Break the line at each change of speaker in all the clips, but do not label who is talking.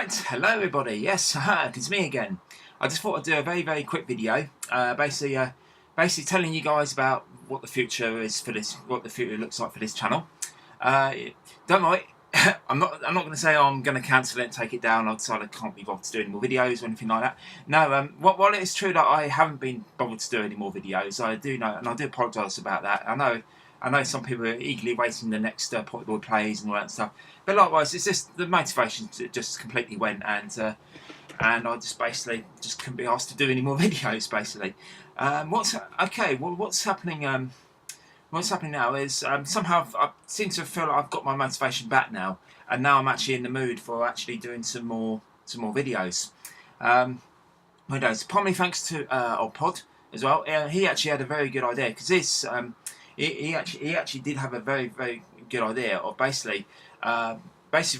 Right, hello everybody. Yes, it's me again. I just thought I'd do a very quick video, basically telling you guys about what the future is for this, what the future looks like for this channel. Don't worry, I'm not going to say I'm going to cancel it and take it down. I decided I can't be bothered to do any more videos or anything like that. No, while it is true that I haven't been bothered to do any more videos, I do know, and I do apologise about that. I know some people are eagerly waiting the next Portable plays and all that stuff. But likewise, it's just the motivation just completely went, and I just basically just couldn't be asked to do any more videos. Basically, what's happening? What's happening now is somehow I seem to feel like I've got my motivation back now, and now I'm actually in the mood for actually doing some more videos. Probably thanks to Old Pod as well. He actually had a very good idea, because this he actually did have a very good idea of basically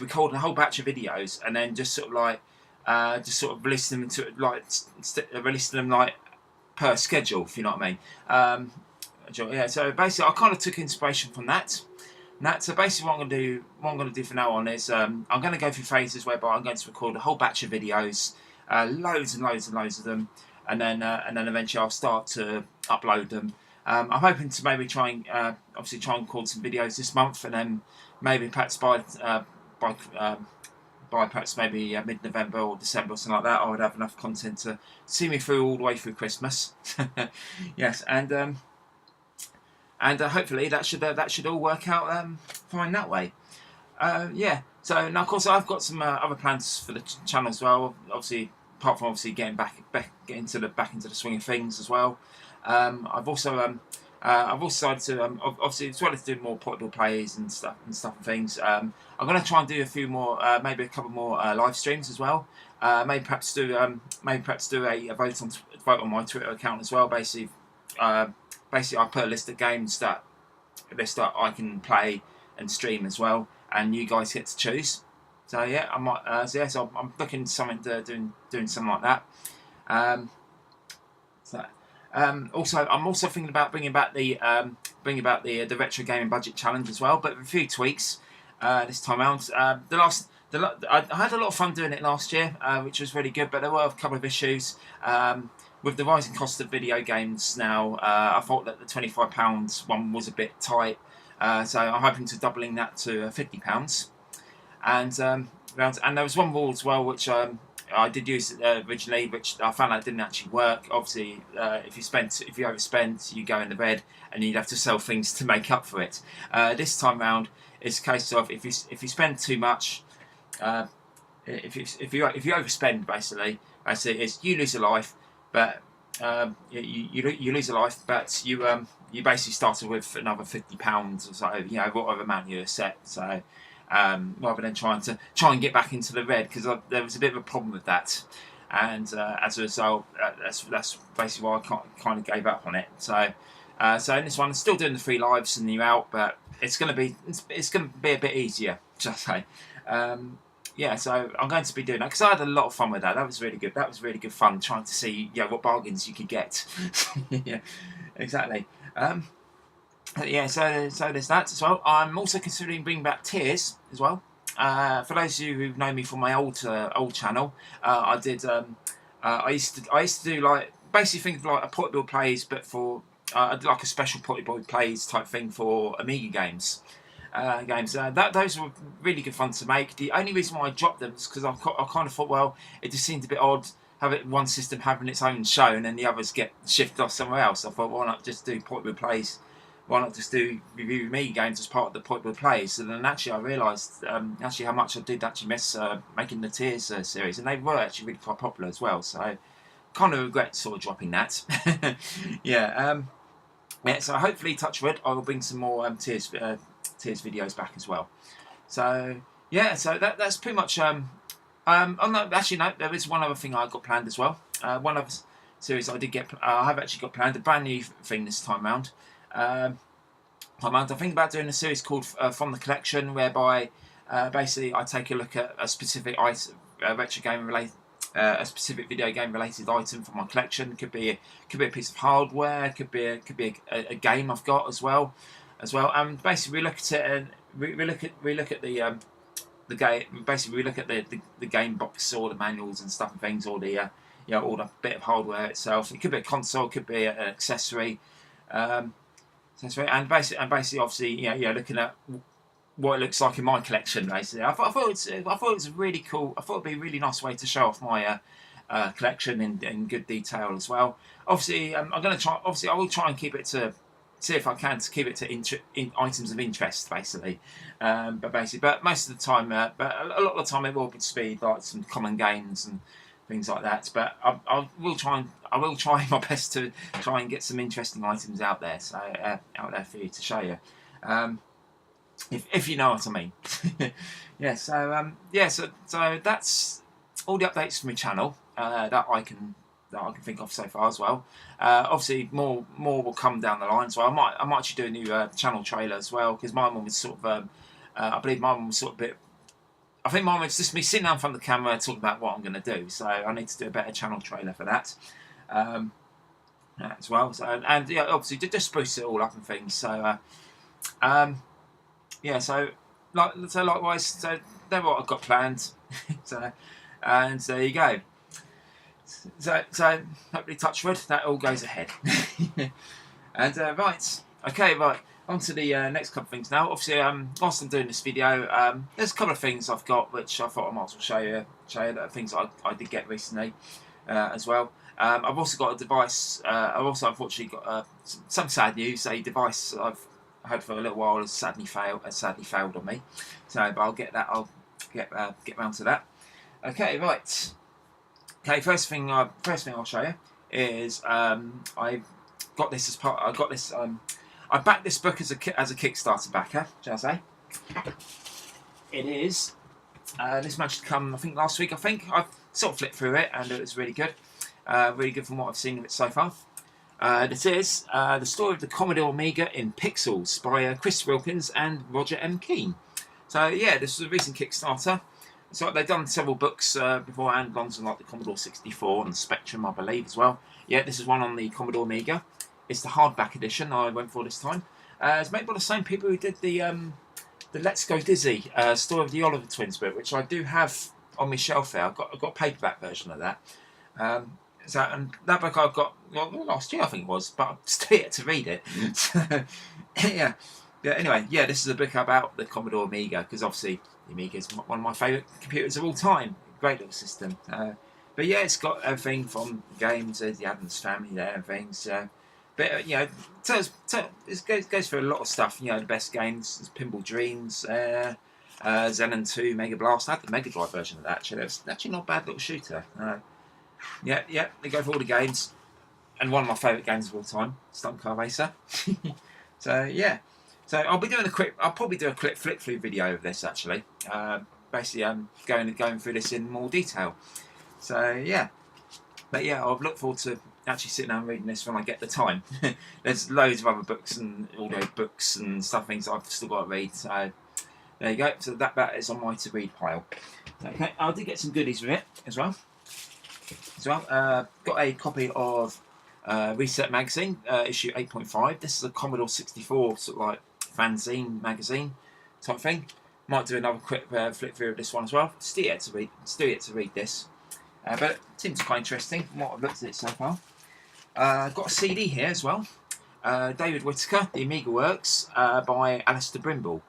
recording a whole batch of videos and then just sort of releasing them releasing them like per schedule, if you know what I mean. Yeah, so basically I kind of took inspiration from that. So basically what I'm going to do from now on is I'm going to go through phases whereby I'm going to record a whole batch of videos, loads of them, and then eventually I'll start to upload them. I'm hoping to maybe try and record some videos this month, and then maybe perhaps by perhaps maybe mid-November or December or something like that, I would have enough content to see me through all the way through Christmas. Yes, and hopefully that should all work out fine that way. Yeah. So now, of course, I've got some other plans for the channel as well. Obviously, apart from getting back into the swing of things as well. I've also decided to obviously, as well as doing more portable plays and stuff and things. I'm going to try and do a few more, maybe a couple more live streams as well. Maybe perhaps do a vote on my Twitter account as well. Basically, I put a list of games that I can play and stream as well, and you guys get to choose. So yeah, I might. So I'm looking at something doing something like that. Also, I'm also thinking about bringing back the retro gaming budget challenge as well, but with a few tweaks this time around. I had a lot of fun doing it last year, which was really good, but there were a couple of issues with the rising cost of video games now. I thought that the £25 one was a bit tight, so I'm hoping to doubling that to £50. And there was one rule as well, which I did use originally, which I found out didn't actually work. Obviously, if you overspend, you go in the red, and you'd have to sell things to make up for it. This time round, it's a case of if you spend too much, if you overspend, basically it's you lose a life, but you lose a life, but you basically started with another £50 or so, you know, whatever amount you set. So. Rather than trying to get back into the red, because there was a bit of a problem with that, and as a result, that's basically why I kind of gave up on it. So in this one, I'm still doing the 3 lives and you're out, but it's going to be a bit easier, just say. Yeah, so I'm going to be doing that because I had a lot of fun with that. That was really good. That was really good fun trying to see what bargains you could get. Yeah, exactly. Yeah, so there's that as well. I'm also considering bringing back tiers as well. For those of you who know me from my old channel, I used to do like basically think of like a portable plays, but for I did like a special portable plays type thing for Amiga games. Those were really good fun to make. The only reason why I dropped them is because I kind of thought, well, it just seemed a bit odd having one system having its own shown and the others get shifted off somewhere else. I thought, why not just do portable plays? Why not just do review me games as part of the portable plays? So then actually I realised how much I did actually miss making the Tears series, and they were actually really quite popular as well. So I kind of regret sort of dropping that. Yeah. So hopefully, touch wood, I will bring some more Tears videos back as well. So yeah, so that's pretty much. Actually no, there is one other thing I got planned as well. One other series I have actually got planned, a brand new thing this time round. I'm thinking about doing a series called From the Collection, whereby basically I take a look at a specific item, a specific video game related item from my collection. It could be a piece of hardware, could be a game I've got as well. And basically we look at it and we look at the the game. Basically, we look at the game box or the manuals and stuff and things, or the all the bit of hardware itself. It could be a console, could be an accessory, and basically, obviously, looking at what it looks like in my collection. Basically, I thought it was a really cool. I thought it'd be a really nice way to show off my collection in good detail as well. Obviously, I'm going to try. Obviously, I will try and keep it to. See if I can to keep it to items of interest, basically. But most of the time, but a lot of the time, it will be like some common games and things like that. But I will try my best to try and get some interesting items out there, for you to show you, if you know what I mean. Yeah. So that's all the updates from my channel that I can think of so far as well. Obviously, more will come down the line. So I might actually do a new channel trailer as well, because my one was sort of, I believe my one was sort of a bit. I think mine was just me sitting down in front of the camera talking about what I'm going to do. So I need to do a better channel trailer for that as well. So and yeah, obviously just spruce it all up and things. So yeah. So likewise. So that's what I've got planned. And there you go. So hopefully, touch wood, that all goes ahead. And right, okay, right, on to the next couple of things now. Obviously, whilst I'm doing this video, there's a couple of things I've got which I thought I might as well show you that things I did get recently as well. I've also got a device. I've also unfortunately got some sad news. A device I've had for a little while has sadly failed on me. So, but I'll get round to that. Okay, right. Okay, first thing I'll show you is I got this as part. I got this. I backed this book as a Kickstarter backer, shall I say? It is. This managed to come, I think, last week. I think I've sort of flipped through it, and it was really good. Really good from what I've seen of it so far. This is the story of the Commodore Amiga in Pixels by Chris Wilkins and Roger M. Keane. So yeah, this was a recent Kickstarter. So they've done several books beforehand, ones on like the Commodore 64 and Spectrum, I believe, as well. Yeah, this is one on the Commodore Amiga. It's the hardback edition I went for this time. It's made by the same people who did the Let's Go Dizzy story of the Oliver Twins book, which I do have on my shelf there. I've got a paperback version of that. And that book I've got last year, I think it was, but I'm still yet to read it. So, yeah. Anyway, yeah, this is a book about the Commodore Amiga, because obviously the Amiga is one of my favourite computers of all time. Great little system. But yeah, it's got everything from games, the Addams Family there and things. But it goes through a lot of stuff. You know, the best games, Pinball Dreams, Xenon 2, Mega Blast. I had the Mega Drive version of that. Actually, it's actually not a bad little shooter. Yeah, they go for all the games, and one of my favourite games of all time, Stunt Car Racer. So yeah. So I'll probably do a quick flip through video of this actually. Basically, I'm going through this in more detail. So yeah, but yeah, I've looked forward to actually sitting down and reading this when I get the time. There's loads of other books and audio books and stuff, things I've still got to read. So there you go. So that is on my to read pile. Okay, I did get some goodies with it as well. Got a copy of Reset Magazine, issue 8.5. This is a Commodore 64 sort of like fanzine magazine type thing. Might do another quick flip through of this one as well. Still yet to read this, but it seems quite interesting from what I've looked at it so far. Got a CD here as well. David Whittaker, The Amiga Works, by Alistair Brimble.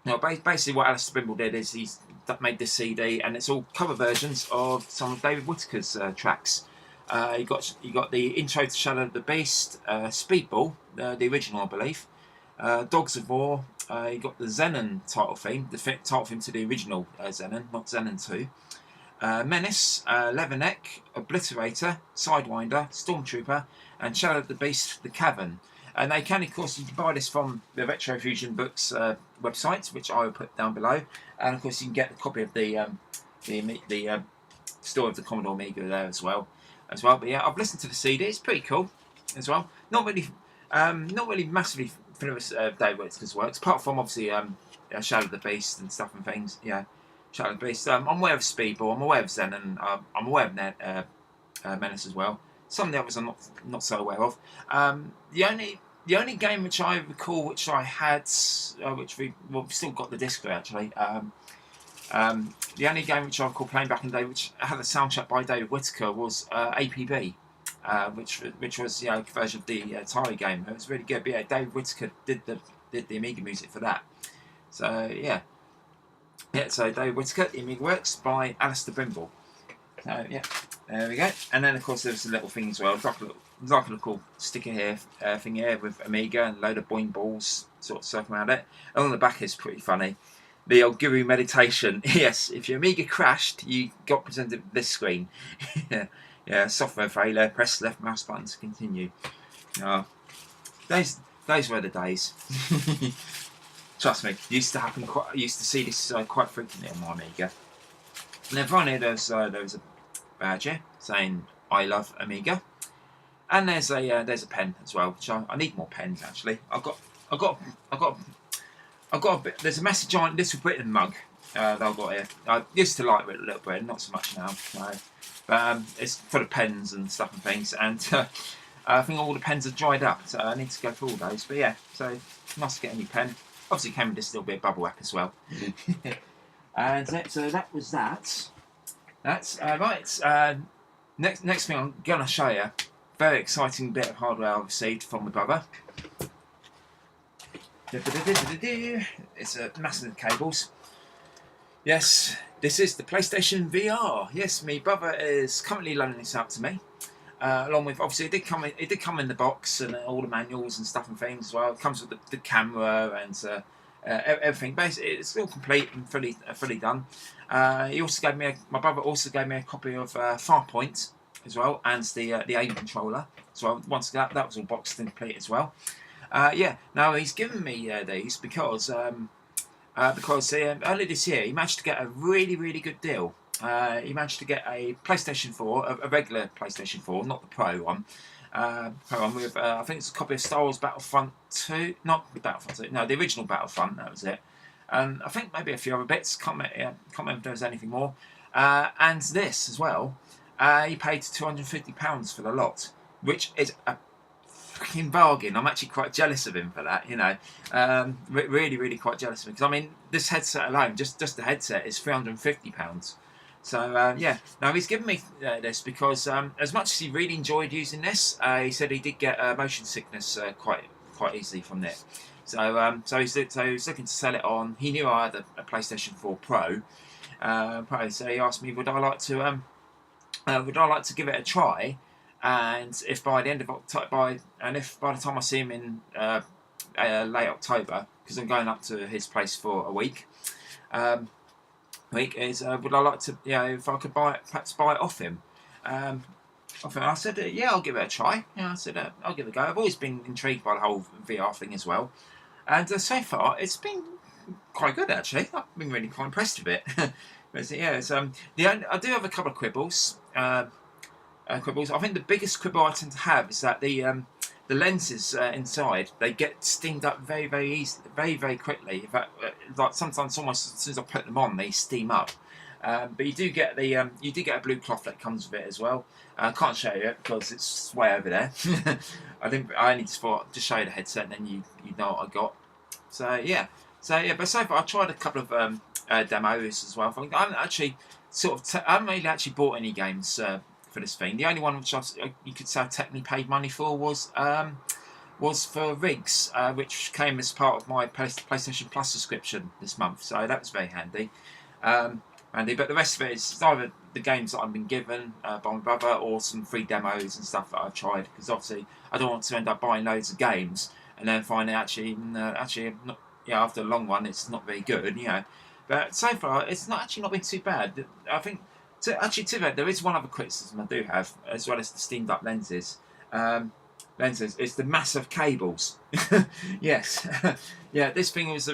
Basically what Alistair Brimble did is he's made this CD, and it's all cover versions of some of David Whittaker's tracks. You got the intro to Shadow of the Beast, Speedball, the original I believe, Dogs of War. You got the Xenon title theme, the title theme to the original Xenon, not Xenon 2. Menace, Leatherneck, Obliterator, Sidewinder, Stormtrooper, and Shadow of the Beast, The Cavern. And they can, of course, you can buy this from the Retrofusion Books website, which I will put down below. And of course, you can get a copy of the story of the Commodore Amiga there as well. But yeah, I've listened to the CD. It's pretty cool as well. Not really massively famous David Whittaker's works, apart from obviously Shadow of the Beast and stuff and things. Yeah, Shadow of the Beast. I'm aware of Speedball. I'm aware of Xenon. I'm aware of Menace as well. Some of the others I'm not so aware of. The the only game which I recall which I had, which we've still got the disc for actually. The only game which I recall playing back in the day, which had a soundtrack by David Whittaker, was APB, which was a version of the Atari game. It was really good. But yeah, David Whittaker did the Amiga music for that. So yeah. So David Whittaker, The Amiga Works by Alistair Brimble. So yeah, there we go. And then of course there's a little thing as well, like a little sticker here, thing here with Amiga and a load of boing balls sort of circling around it. And on the back is pretty funny. The old Guru meditation. Yes, if your Amiga crashed, you got presented with this screen. Yeah, software failure. Press left mouse button to continue. Those were the days. Trust me, used to see this quite frequently on my Amiga. And then finally there was a badge here saying I love Amiga, and there's a pen as well, which I need more pens actually. I've got a bit. There's a massive giant Little Britain mug that I've got here. I used to like Little Britain, not so much now. But it's full of pens and stuff and things, and I think all the pens are dried up, so I need to go through all those. But yeah, so nice to get a new pen. Obviously, it came with this little bit of bubble wrap as well. And so that was that. That's right. Next thing I'm gonna show you, very exciting bit of hardware I received from my brother. It's a massive cables. Yes, this is the PlayStation VR. Yes, my brother is currently loaning this out to me. Along with, obviously, it did come in the box and all the manuals and stuff and things as well. It comes with the camera and everything. Basically, it's all complete and fully done. My brother also gave me a copy of Farpoint as well, and the aim controller as well. Once that was all boxed and complete as well. Now he's given me these because earlier this year he managed to get a really good deal. He managed to get a PlayStation 4, a regular PlayStation 4, not the Pro one. With I think it's a copy of Star Wars Battlefront 2, not the Battlefront 2, no, the original Battlefront. That was it. And I think maybe a few other bits. Can't remember if there was anything more. And this as well. He paid £250 for the lot, which is a fucking bargain. I'm actually quite jealous of him for that. Really quite jealous of him, because I mean, this headset alone, just the headset, is £350. So now he's given me this because as much as he really enjoyed using this, he said he did get motion sickness quite easily from it. So he's looking to sell it on. He knew I had a PlayStation 4 Pro, so he asked me would I like to give it a try, and if by the end of October, if by the time I see him in late October, because I'm going up to his place for a week. Would I like to, if I could perhaps buy it off him? I said, yeah, I'll give it a try. I said, I'll give it a go. I've always been intrigued by the whole VR thing as well, and so far it's been quite good actually. I've been really quite impressed with it. I do have a couple of quibbles. I think the biggest quibble I tend to have is that the lenses inside, they get steamed up very easily, very quickly. In fact, like sometimes almost as soon as I put them on, they steam up. But you do get a blue cloth that comes with it as well. I can't show you it because it's way over there. I only just show you the headset, and then you know what I got. So yeah. But so far I tried a couple of demos as well. I haven't actually I haven't really actually bought any games for this thing. The only one which you could say I technically paid money for was for Rigs, which came as part of my PlayStation Plus subscription this month. So that was very handy. But the rest of it is either the games that I've been given by my brother, or some free demos and stuff that I've tried. Because obviously I don't want to end up buying loads of games and then find actually not, after a long one it's not very good. But so far it's not been too bad. I think too bad. There is one other criticism I do have, as well as the steamed up lenses. It's the massive cables. Yes, This thing is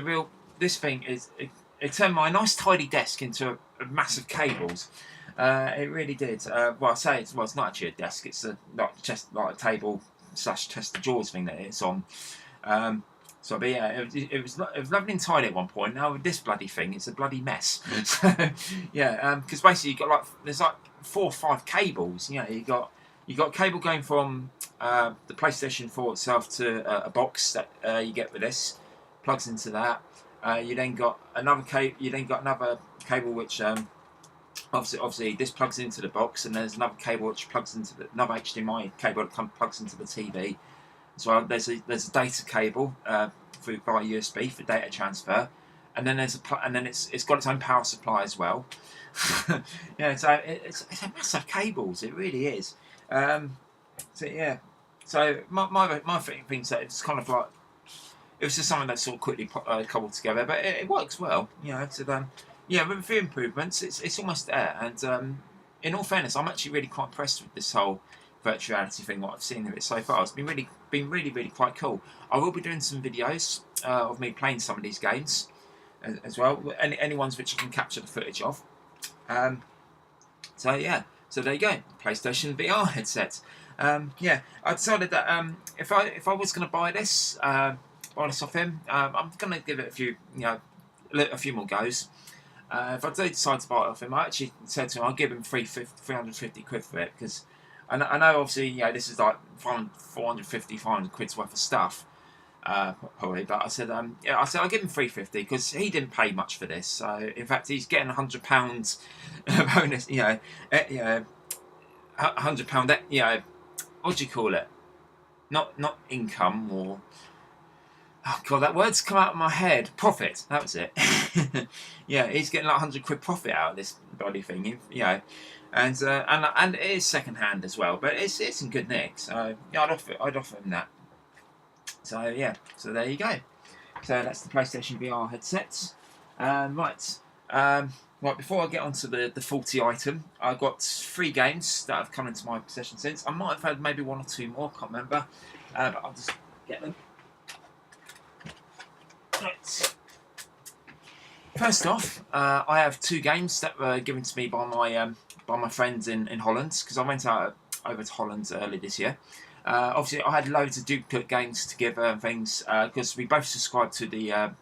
it turned my nice tidy desk into a massive cables. It really did. It's not actually a desk. It's like a table / chest of drawers thing that it's on. It was lovely and tidy at one point. Now with this bloody thing, it's a bloody mess. Because basically there's 4 or 5 cables. You got you got a cable going from the PlayStation 4 itself to a box that you get with this, plugs into that. You then got another cable. You then got another cable which obviously this plugs into the box, and there's another cable which plugs into another HDMI cable that plugs into the TV. So there's a data cable via USB for data transfer, and then it's got its own power supply as well. Yeah, so it's a massive cables. It really is. So yeah, so my thing so it's kind of like it was just something that sort of quickly cobbled together, but it works well. You know, so yeah, with a few improvements, it's almost there. And in all fairness, I'm actually really quite impressed with this whole virtual reality thing. What I've seen of it so far, it's been really quite cool. I will be doing some videos of me playing some of these games as well. Any ones which I can capture the footage of. So yeah, so there you go, PlayStation VR headset. Yeah, I decided that if I was going to buy this off him, I'm going to give it a few more goes. If I do decide to buy it off him, I actually said to him I'll give him 350 quid for it, because I know obviously this is like 450, 500 quid's worth of stuff. Probably, but I said I'll give him 350 because he didn't pay much for this. So in fact, he's getting £100 bonus. £100. What do you call it? Not income or oh god, that word's come out of my head. Profit. That was it. Yeah, he's getting like 100 quid profit out of this bloody thing. And it is second hand as well, but it's in good nick. So yeah, I'd offer him that. So yeah, so there you go. So that's the PlayStation VR headset. Right, before I get onto the faulty item, I've got 3 games that have come into my possession since. I might have had maybe 1 or 2 more, can't remember. But I'll just get them. Right. First off, I have 2 games that were given to me by my friends in Holland, because I went over to Holland early this year. Obviously, I had loads of duplicate games to give and things because we both subscribe to the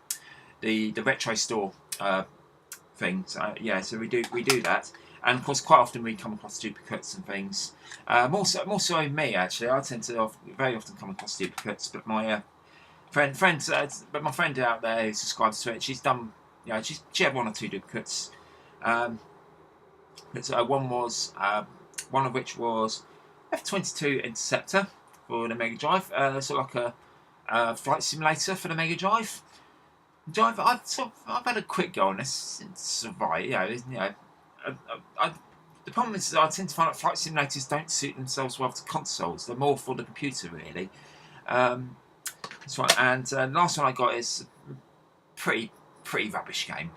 retro store thing. So yeah, so we do that, and of course, quite often we come across duplicates and things. More so me actually. I tend to very often come across duplicates, but my my friend out there who subscribes to it, she's done. She had 1 or 2 duplicates. One of which was F-22 Interceptor for the Mega Drive, sort of like a flight simulator for the Mega Drive. I've had a quick go on this. It's right, the problem is I tend to find that flight simulators don't suit themselves well to consoles. They're more for the computer, really. That's right. And the last one I got is a pretty rubbish game.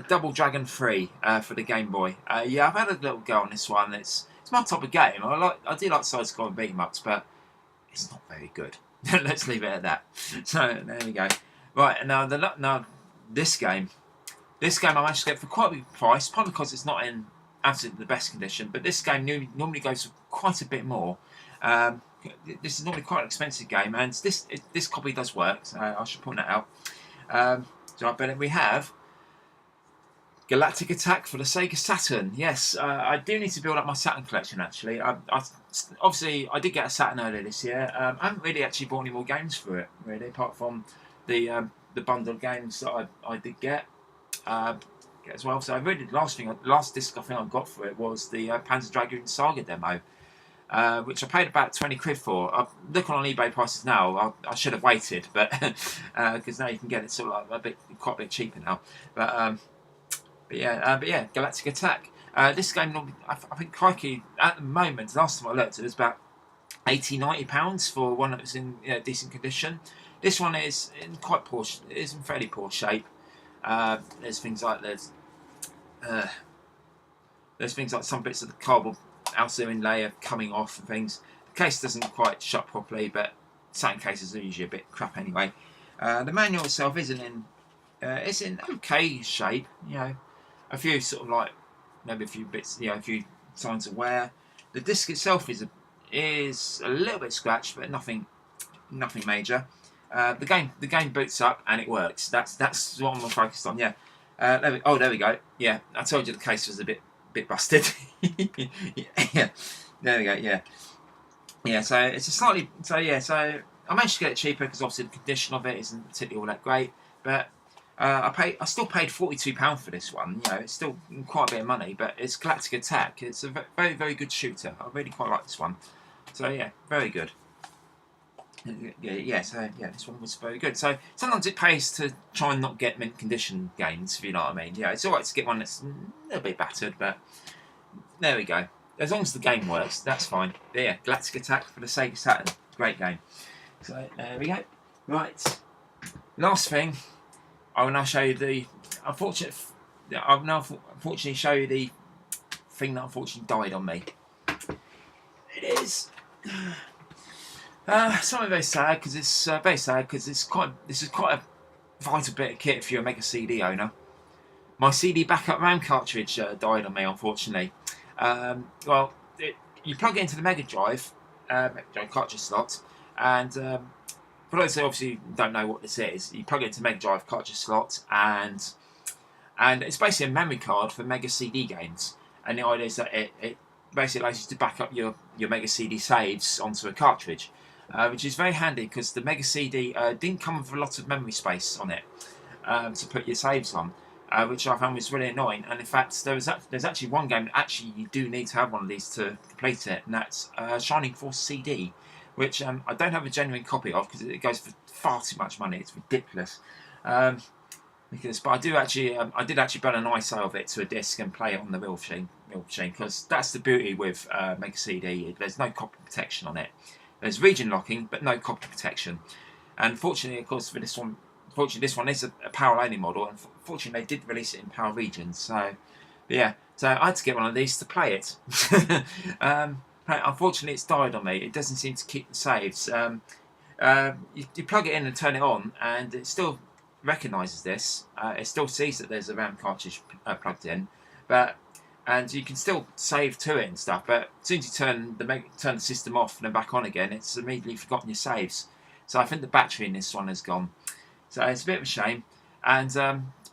Double Dragon 3 for the Game Boy. Yeah, I've had a little go on this one. It's my type of game. I do like side-scrolling beat-em-ups, but it's not very good. Let's leave it at that. So there we go. Right, now this game I managed to get for quite a big price, probably because it's not in absolutely the best condition. But this game normally goes for quite a bit more. This is normally quite an expensive game, and this copy does work. So I should point that out. So we have Galactic Attack for the Sega Saturn. Yes, I do need to build up my Saturn collection, actually. Obviously, I did get a Saturn earlier this year. I haven't really actually bought any more games for it, really, apart from the bundle of games that I did get as well. So really, the last disc I think I got for it was the Panzer Dragoon Saga demo, which I paid about 20 quid for. I'm looking on eBay prices now. I should have waited, but because now you can get it sort of like quite a bit cheaper now. But yeah, Galactic Attack. This game, I think, crikey, at the moment, last time I looked, it was about £80-90 for one that was in decent condition. This one is in quite poor. It is in fairly poor shape. There's things like some bits of the cardboard outer layer coming off and things. The case doesn't quite shut properly, but certain cases are usually a bit crap anyway. The manual itself isn't in. It's in okay shape. A few sort of like maybe a few bits. A few signs of wear. The disc itself is a little bit scratched, but nothing major. The game boots up and it works. That's what I'm focused on. Yeah. There we go. Yeah, I told you the case was a bit busted. Yeah. There we go. Yeah, yeah. So it's a slightly. So yeah. So I managed to get it cheaper because obviously the condition of it isn't particularly all that great. But I still paid £42 for this one. You know, it's still quite a bit of money. But it's Galactic Attack. It's a very very good shooter. I really quite like this one. So yeah, very good. Yeah, so yeah, this one was very good. So sometimes it pays to try and not get mint condition games, if you know what I mean. Yeah, it's alright to get one that's a little bit battered, but there we go. As long as the game works, that's fine. But yeah, Galactic Attack for the Sega Saturn. Great game. So there we go. Right. Last thing, I will now show you the I'll now unfortunately show you the thing that unfortunately died on me. It is something very sad because it's this is quite a vital bit of kit if you're a Mega CD owner. My CD backup RAM cartridge died on me, unfortunately. Well, you plug it into the Mega Drive cartridge slot, and for those who obviously don't know what this is, you plug it into the Mega Drive cartridge slot, and it's basically a memory card for Mega CD games. And the idea is that it basically allows you to back up your Mega CD saves onto a cartridge, which is very handy because the Mega CD didn't come with a lot of memory space on it to put your saves on. Which I found was really annoying, and in fact there's actually one game that actually you do need to have one of these to complete it, and that's Shining Force CD, which I don't have a genuine copy of because it goes for far too much money. It's ridiculous. But I did actually burn an ISO of it to a disc and play it on the real machine because that's the beauty with Mega CD. There's no copy protection on it. There's region locking, but no copy protection. And fortunately, of course, for this one. Fortunately, this one is a power-only model, and fortunately, they did release it in power regions. So, yeah, so I had to get one of these to play it. Unfortunately, it's died on me. It doesn't seem to keep the saves. You plug it in and turn it on, and it still recognises this. It still sees that there's a RAM cartridge plugged in, and you can still save to it and stuff. But as soon as you turn the system off and then back on again, it's immediately forgotten your saves. So I think the battery in this one has gone. So it's a bit of a shame, and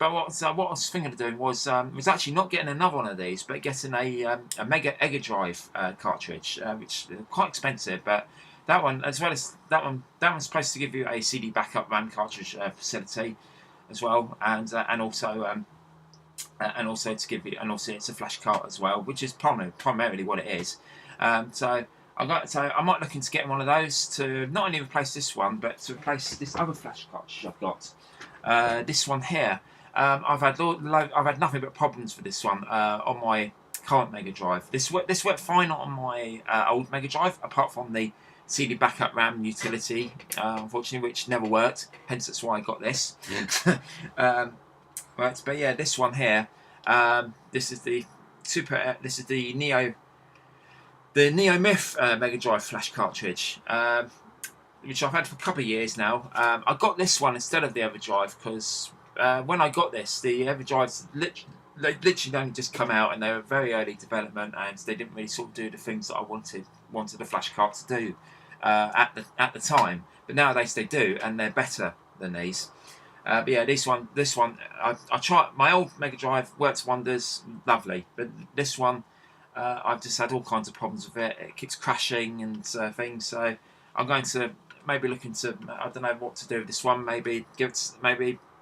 but what I was thinking of doing was actually not getting another one of these, but getting a Mega Drive cartridge, which is quite expensive. But that one, as well as that one's supposed to give you a CD backup RAM cartridge facility, as well, and also to give you, and also it's a flash cart as well, which is primarily what it is. So I might look into getting one of those to not only replace this one, but to replace this other flash cartridge I've got. This one here. I've had nothing but problems with this one on my current Mega Drive. This worked fine on my old Mega Drive, apart from the CD backup RAM utility, unfortunately, which never worked. Hence, that's why I got this. Right, but yeah, this one here. This is the Neo Myth Mega Drive flash cartridge, which I've had for a couple of years now. I got this one instead of the Everdrive because when I got this, the Everdrives literally only just come out, and they were very early development, and they didn't really sort of do the things that I wanted the flash cart to do at the time. But nowadays they do, and they're better than these. But yeah, this one, I tried. My old Mega Drive works wonders, lovely, but this one. I've just had all kinds of problems with it. It keeps crashing and things. So I'm going to maybe look into. I don't know what to do with this one. Maybe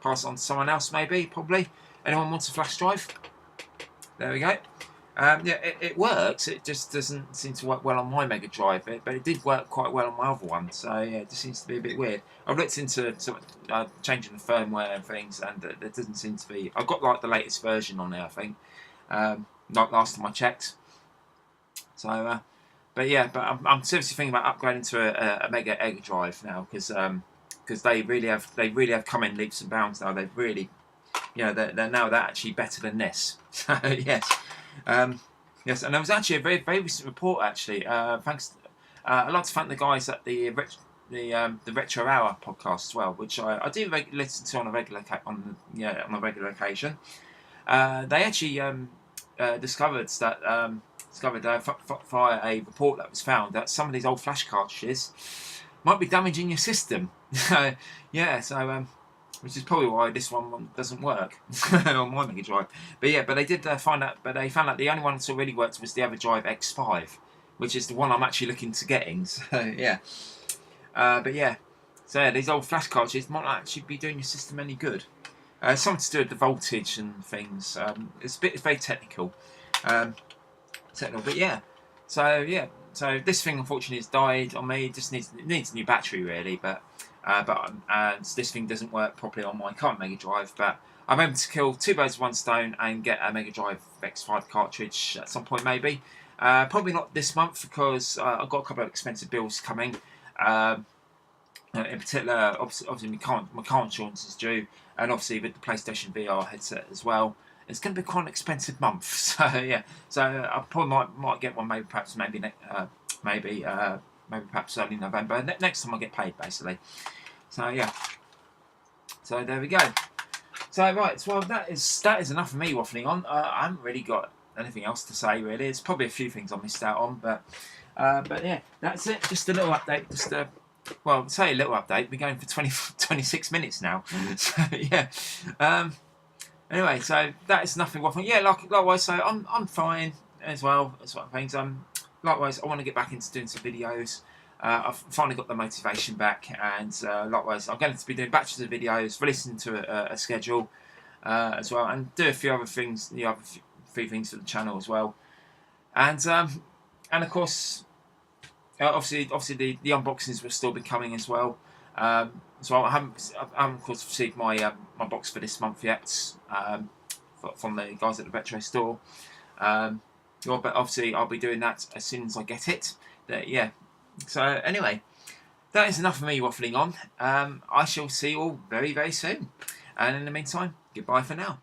pass it on to someone else. Probably. Anyone wants a flash drive? There we go. Yeah, it works. It just doesn't seem to work well on my Mega Drive. But it did work quite well on my other one. So yeah, it just seems to be a bit weird. I've looked into changing the firmware and things, and there doesn't seem to be. I've got like the latest version on there, I think. Not last time I checked. So, but I'm seriously thinking about upgrading to a Mega Drive now because they really have come in leaps and bounds now. They've really, they're actually better than this. So yes, yes, and there was actually a very very recent report actually. Thanks, I'd like to thank the guys at the Retro Hour podcast as well, which I do listen to on a regular occasion. They actually discovered via a report that was found that some of these old flash cartridges might be damaging your system. Yeah, so which is probably why this one doesn't work on my Mega Drive. But yeah, but they did find out. But they found out the only one that really worked was the Everdrive X5, which is the one I'm actually looking to getting. So yeah, but yeah, so yeah, these old flash cartridges might not actually be doing your system any good. Something to do with the voltage and things. It's very technical, but yeah. So yeah, so this thing unfortunately has died on me. It just needs a new battery really, but this thing doesn't work properly on my current Mega Drive. But I'm able to kill two birds with one stone and get a Mega Drive X5 cartridge at some point maybe. Probably not this month because I've got a couple of expensive bills coming. In particular, obviously my car insurance is due, and obviously with the PlayStation VR headset as well, it's going to be quite an expensive month. So yeah, so I probably might get one maybe perhaps early November. Next time I get paid, basically. So yeah, so there we go. So right, well that is enough of me waffling on. I haven't really got anything else to say really. There's probably a few things I missed out on, but yeah, that's it. Just a little update. Well, say a little update. We're going for 26 minutes now. So yeah. Anyway, so that is nothing waffling. Yeah, likewise. So I'm fine as well. As sort of things. Likewise, I want to get back into doing some videos. I've finally got the motivation back, and likewise, I'm going to be doing batches of videos, releasing to a schedule as well, and do a few other things, few things for the channel as well, and of course, obviously the unboxings will still be coming as well. So I haven't of course received my my box for this month yet from the guys at the Retro store. But obviously I'll be doing that as soon as I get it. Yeah. So anyway, that is enough of me waffling on. I shall see you all very, very soon. And in the meantime, goodbye for now.